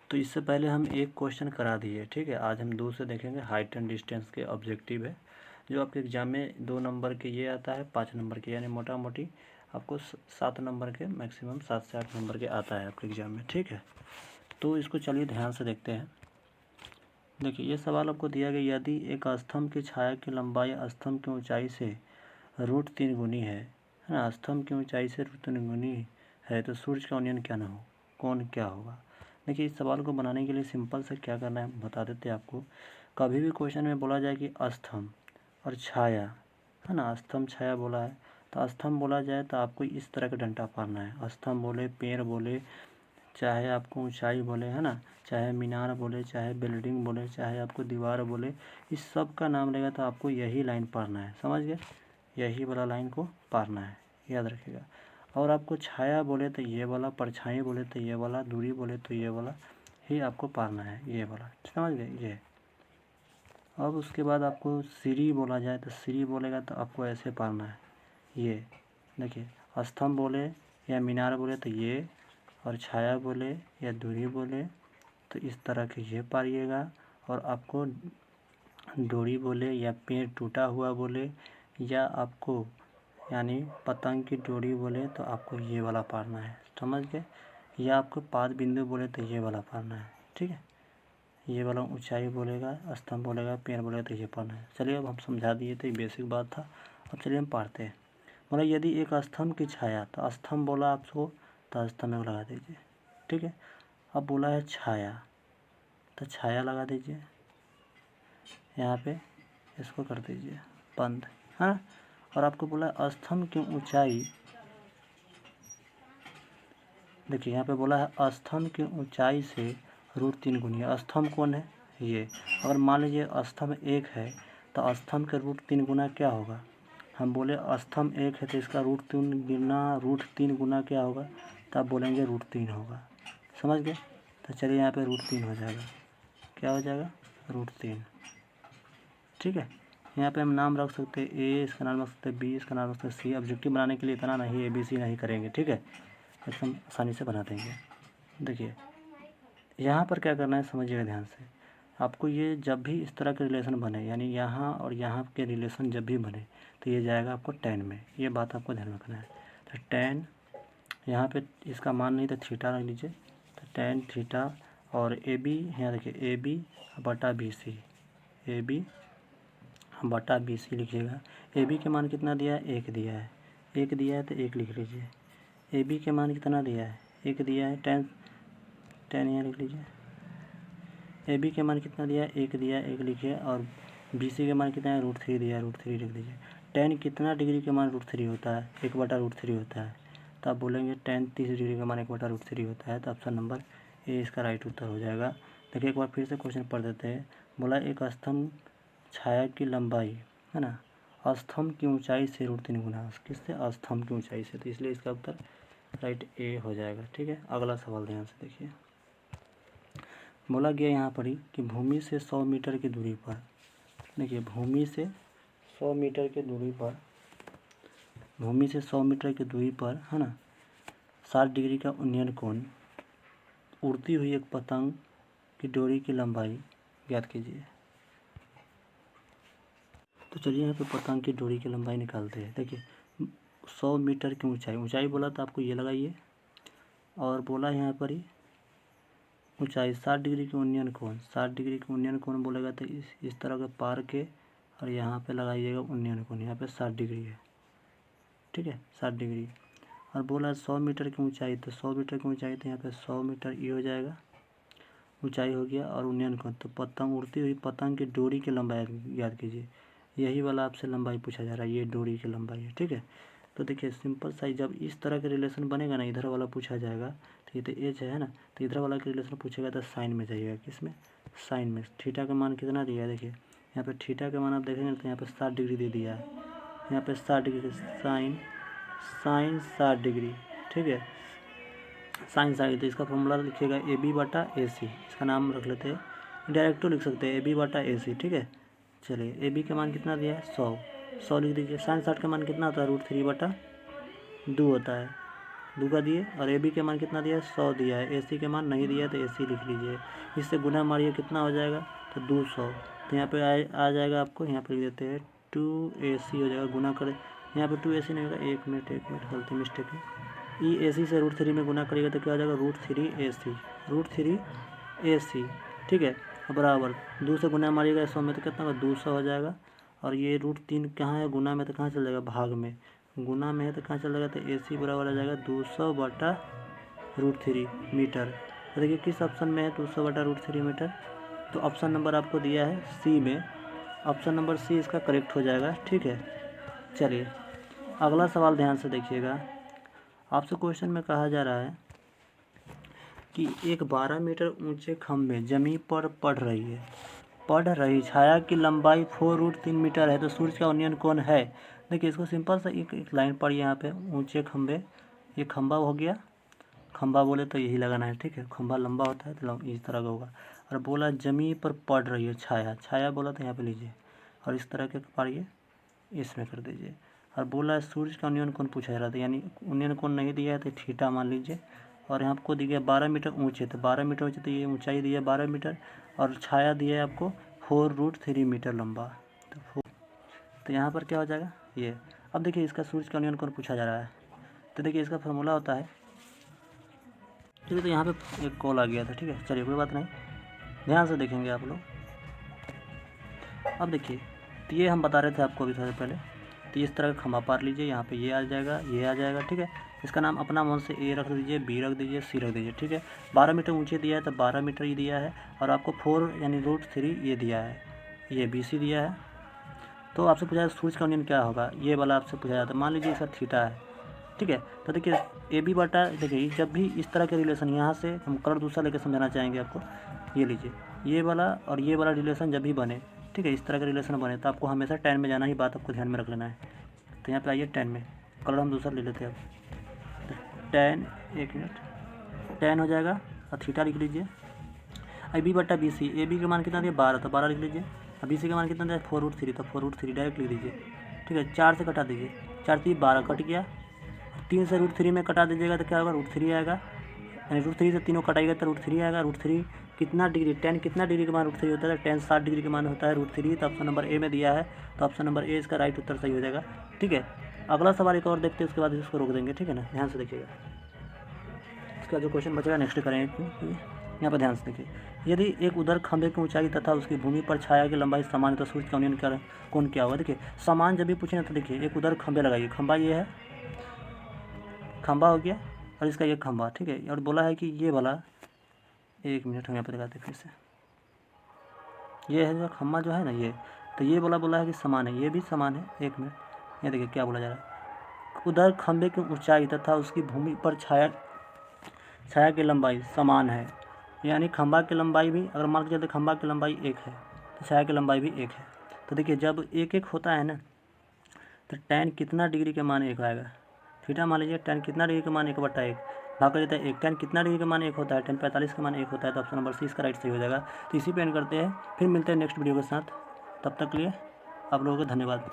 तो इससे पहले हम एक क्वेश्चन करा दिए, ठीक है। आज हम 2 से देखेंगे, हाइट एंड डिस्टेंस के ऑब्जेक्टिव है, जो आपके एग्जाम में 2 नंबर के ये आता है, 5 नंबर के, यानी मोटा मोटी आपको 7 नंबर के, मैक्सिमम 7 से 8 नंबर के आता है आपके एग्जाम में, ठीक है। तो इसको चलिए ध्यान से देखते हैं। देखिए ये सवाल आपको दिया गया, यदि एक स्तंभ की छाया की लंबाई स्तंभ की ऊंचाई से √3 गुनी है ना, स्तंभ की ऊंचाई से √3 गुनी है, तो सूर्य का उन्नयन क्या ना हो, कौन क्या होगा। देखिए इस सवाल को बनाने के लिए सिंपल से क्या करना है बता देते हैं आपको। कभी भी क्वेश्चन में बोला जाए कि स्तंभ और छाया है ना, स्तंभ छाया बोला है, तो स्तंभ बोला जाए तो आपको इस तरह का डंडा पारना है। स्तंभ बोले, पेड़ बोले, चाहे आपको ऊंचाई बोले, है ना, चाहे मीनार बोले, चाहे बिल्डिंग बोले, चाहे आपको दीवार बोले, इस सब का नाम लेगा तो आपको यही लाइन पढ़ना है, समझ गए। यही वाला लाइन को पारना है, याद रखिएगा। और आपको छाया बोले तो ये वाला, परछाई बोले तो ये वाला, दूरी बोले तो ये वाला ही आपको पारना है, ये वाला, समझ गए ये। अब उसके बाद आपको सीढ़ी बोला जाए तो सीढ़ी बोलेगा तो आपको ऐसे पारना है, ये देखिए। स्तंभ बोले या मीनार बोले तो ये, और छाया बोले या दूरी बोले तो इस तरह के ये पारिएगा। और आपको डोरी बोले या पेड़ टूटा हुआ बोले या आपको यानी पतंग की डोरी बोले तो आपको ये वाला पारना है, समझ गए। या आपको पाद बिंदु बोले तो ये वाला पारना है, ठीक है। ये वाला ऊंचाई बोलेगा, स्तंभ बोलेगा, पेड़ बोलेगा तो ये पारना है। चलिए अब हम समझा दिए थे, बेसिक बात था। अब चलिए हम पढ़ते हैं। बोला यदि एक स्तंभ की छाया, तो स्तंभ बोला आपको तो स्तंभ में लगा दीजिए, ठीक है। अब बोला है छाया, तो छाया लगा दीजिए यहाँ पे, इसको कर दीजिए बंद, है ना। और आपको बोला स्तंभ की ऊंचाई, देखिए यहाँ पे बोला है स्तंभ की ऊंचाई से √3 गुनी। स्तंभ कौन है, ये। अगर मान लीजिए स्तंभ 1 है तो स्तंभ के √3 गुना क्या होगा। हम बोले स्तंभ 1 है तो इसका √3 गुना क्या होगा, तो आप बोलेंगे √3 होगा, समझ गए। तो चलिए यहाँ पे √3 हो जाएगा, क्या हो जाएगा, √3, ठीक है। यहाँ पे हम नाम रख सकते हैं ए, इसका नाम रख सकते हैं बी, इसका नाम रख सकते हैं सी। ऑब्जेक्टिव बनाने के लिए इतना नहीं ABC नहीं करेंगे, ठीक है, एकदम आसानी से बना देंगे। देखिए यहाँ पर क्या करना है समझिएगा ध्यान से। आपको ये जब भी इस तरह के रिलेशन बने, यानी यहाँ और यहाँ के रिलेशन जब भी बने तो ये जाएगा आपको tan में, ये बात आपको ध्यान रखना है। तो tan यहाँ पे इसका मान नहीं तो थीटा रख लीजिए, तो tan थीटा। और AB यहाँ देखिए AB बटा BC, AB बटा BC लिखिएगा। AB के मान कितना दिया है, 1 दिया है, 1 दिया है तो 1 लिख लीजिए। AB के मान कितना दिया है, 1 दिया है, tan यहाँ लिख लीजिए। AB के मान कितना दिया है, 1 दिया है, 1 लिखिए। और BC के मान कितना है, √3 दिया है, √3 लिख दीजिए। tan कितना डिग्री के मान √3 होता है, 1/√3 होता है, तो आप बोलेंगे tan 30 डिग्री का मान 1/√3 होता है, तो ऑप्शन नंबर ए इसका राइट उत्तर हो जाएगा। देखिए एक बार फिर से क्वेश्चन पढ़ देते हैं। बोला एक स्तंभ छाया की लंबाई, है ना, स्तंभ की ऊंचाई से √3 गुना, किससे, स्तंभ की ऊंचाई से, तो इसलिए इसका उत्तर राइट ए हो जाएगा, ठीक है। अगला सवाल ध्यान से देखिए। बोला गया यहाँ पर ही कि भूमि से 100 मीटर की दूरी पर, देखिए भूमि से 100 मीटर की दूरी पर, भूमि से 100 मीटर की दूरी पर, है ना, 60 डिग्री का उन्नयन कोण, उड़ती हुई एक पतंग की डोरी की लंबाई ज्ञात कीजिए। तो चलिए यहाँ पे पतंग की डोरी की लंबाई निकालते हैं। देखिए 100 मीटर की ऊंचाई, ऊंचाई बोला तो आपको ये लगाइए, और बोला यहाँ पर ही ऊंचाई 60 डिग्री के उन्नयन कोण, 60 डिग्री के उन्नयन कोण बोलेगा तो इस तरह के पार के और यहाँ पे लगाइएगा उन्नयन कोण, यहाँ पे 60 डिग्री है, ठीक है, 60 डिग्री। और बोला 100 मीटर की ऊंचाई, तो 100 मीटर की ऊंचाई तो यहाँ पे 100 मीटर ये हो जाएगा, ऊंचाई हो गया। और उन्नयन कोण, तो पतंग, उड़ती हुई पतंग की डोरी की लंबाई याद कीजिए, यही वाला आपसे लंबाई पूछा जा रहा है, ये डोरी की लंबाई है, ठीक है। तो देखिए सिंपल सा, जब इस तरह के रिलेशन बनेगा ना, इधर वाला पूछा जाएगा, तो ये तो एच है ना, तो इधर वाला के रिलेशन पूछेगा तो साइन में जाइएगा, किसमें, साइन में। थीटा का मान कितना दिया है, देखिए यहाँ पे थीटा का मान आप देखेंगे तो यहाँ पे 60 डिग्री दे दिया है, यहाँ पे 60 डिग्री, साइन 60 डिग्री, ठीक है, साइन 60। तो इसका फॉर्मूला लिखिएगा AB/AC, इसका नाम रख लेते हैं, डायरेक्ट तो लिख सकते हैं AB/AC, ठीक है। चलिए AB का मान कितना दिया है, 100 लिख दीजिए। साइन 60 का मान कितना होता है, √3/2 होता है, 2 का दिए, और ए बी के मान कितना दिया है 100 दिया है, ए सी के मान नहीं दिया है तो ए सी लिख लीजिए। इससे गुना मारिए कितना हो जाएगा तो 200। तो यहाँ पे आ जाएगा आपको, यहाँ पर लिख देते हैं 2AC हो जाएगा, गुना करें यहाँ पे 2AC नहीं होगा, एक मिनट गलती मिस्टेक है। EAC से √3 में गुना करिएगा तो क्या हो जाएगा √3AC, ठीक है। बराबर 2 से गुना मारिएगा 100 में तो कितना होगा 200 हो जाएगा। और ये √3 कहाँ है, गुना में तो कहाँ चल जाएगा, भाग में, गुना में है तो कहाँ चल जाएगा, तो AC बराबर आ जाएगा 200/√3 मीटर। तो देखिए किस ऑप्शन में है 200/√3 मीटर, तो ऑप्शन नंबर आपको दिया है सी में, ऑप्शन नंबर सी इसका करेक्ट हो जाएगा, ठीक है। चलिए अगला सवाल ध्यान से देखिएगा। आपसे क्वेश्चन में कहा जा रहा है कि एक 12 मीटर ऊंचे खंभे जमीन पर पड़ रही छाया की लंबाई 4√3 मीटर है, तो सूर्य का उन्नयन कोण है। देखिए इसको सिंपल सा एक लाइन पढ़िए यहाँ पे, ऊंचे खंभे, ये खंभा हो गया, खंभा बोले तो यही लगाना है, ठीक है। खंभा लंबा होता है तो इस तरह का होगा। और बोला जमीन पर पड़ रही है छाया बोला तो यहाँ पे लीजिए, और इस तरह के पढ़िए, इसमें कर दीजिए। और बोला सूर्य का उन्नयन कोण पूछा जा रहा था, यानी उन्नयन कोण नहीं दिया है तो थीटा मान लीजिए। और यहाँ आपको दिया 12 मीटर ऊंचे, तो 12 मीटर ऊंचे तो ये ऊंचाई दी है 12 मीटर, और छाया दिया है आपको 4√3 मीटर लंबा। तो यहाँ पर क्या हो जाएगा ये। अब देखिए इसका सूर्य का उन्नयन कोण पूछा जा रहा है, तो देखिए इसका फॉर्मूला होता है, ठीक है। तो यहाँ पे एक कॉल आ गया था, ठीक है। चलिए कोई बात नहीं, ध्यान से देखेंगे आप लोग। अब देखिए तो ये हम बता रहे थे आपको अभी थोड़ी देर पहले, तो इस तरह का खंभा पार लीजिए, यहाँ पे ये आ जाएगा, ठीक है। इसका नाम अपना मन से ए रख दीजिए, बी रख दीजिए, सी रख दीजिए, ठीक है। 12 मीटर ऊंचे दिया है तो 12 मीटर ही दिया है, और आपको 4 यानी √3 ये दिया है, ये BC दिया है। तो आपसे पूछा है सूर्य का उन्नयन क्या होगा, ये वाला आपसे पूछा जाता है। मान लीजिए इसका थीटा है, ठीक है। तो देखिए AB बटा, देखिए जब भी इस तरह के रिलेशन, यहाँ से हम कलर दूसरा लेकर समझाना चाहेंगे आपको, ये लीजिए, ये वाला और ये वाला रिलेशन जब भी बने, ठीक है, इस तरह का रिलेशन बने, तो आपको हमेशा 10 में जाना ही, बात आपको ध्यान में रख लेना है। तो यहाँ पे आइए 10 में, कलर हम दूसरा ले लेते हैं अब। 10, एक मिनट, 10 हो जाएगा, और थीटा लिख लीजिए। AB बटा BC, AB का मान कितना दिया 12, तो 12 लिख लीजिए। और BC का मान कितना दिया 4√3, तो 4√3 डायरेक्ट लिख दीजिए, ठीक है। 4 से कटा दीजिए, 4 3 12 कट गया, 3 से √3 में कटा दीजिएगा तो क्या होगा √3 आएगा, यानी √3 से तीनों कटाएगा तो √3 आएगा। √3 कितना डिग्री, 10 कितना डिग्री का मान √3 होता है, 10 60 डिग्री का मान होता है √3। तो ऑप्शन नंबर ए में दिया है, तो ऑप्शन नंबर ए इसका राइट उत्तर सही हो जाएगा, ठीक है। अगला सवाल एक और देखते हैं, उसके बाद इसको रोक देंगे, ठीक है ना। ध्यान से देखिएगा, इसका जो क्वेश्चन बचेगा नेक्स्ट करेंगे। यहाँ पर ध्यान से देखिए, यदि एक उधर खंभे की ऊंचाई तथा उसकी भूमि पर छाया की लंबाई समान है तो सूर्य का उन्नयन कोण क्या होगा। देखिए समान जब भी पूछे ना, तो देखिए एक उधर खंभे लगाइए, खंभा ये है, खंभा हो गया, और इसका ये खंभा, ठीक है। और बोला है कि ये वाला, एक मिनट हम यहाँ पर दिखाते फिर से, ये है जो खंभा जो है ना ये, तो ये बोला है कि समान है, ये भी समान है। एक मिनट, ये देखिए क्या बोला जा रहा है, उधर खंभे की ऊंचाई तथा उसकी भूमि पर छाया की लंबाई समान है, यानी खंभा की लंबाई भी, अगर मान के चलते खंभा की लंबाई 1 है तो छाया की लंबाई भी 1 है। तो देखिए जब 1 होता है ना, तो tan कितना डिग्री के मान 1 आएगा, थीटा मान लीजिए, tan कितना डिग्री का मान 1/1 भाग कर देता है 1, tan कितना डिग्री का मान 1 होता है, tan 45 का मान 1 होता है। तो ऑप्शन नंबर सी इसका राइट सही हो जाएगा। तो इसी पे एंड करते हैं, फिर मिलते हैं नेक्स्ट वीडियो के साथ, तब तक के लिए आप लोगों को धन्यवाद।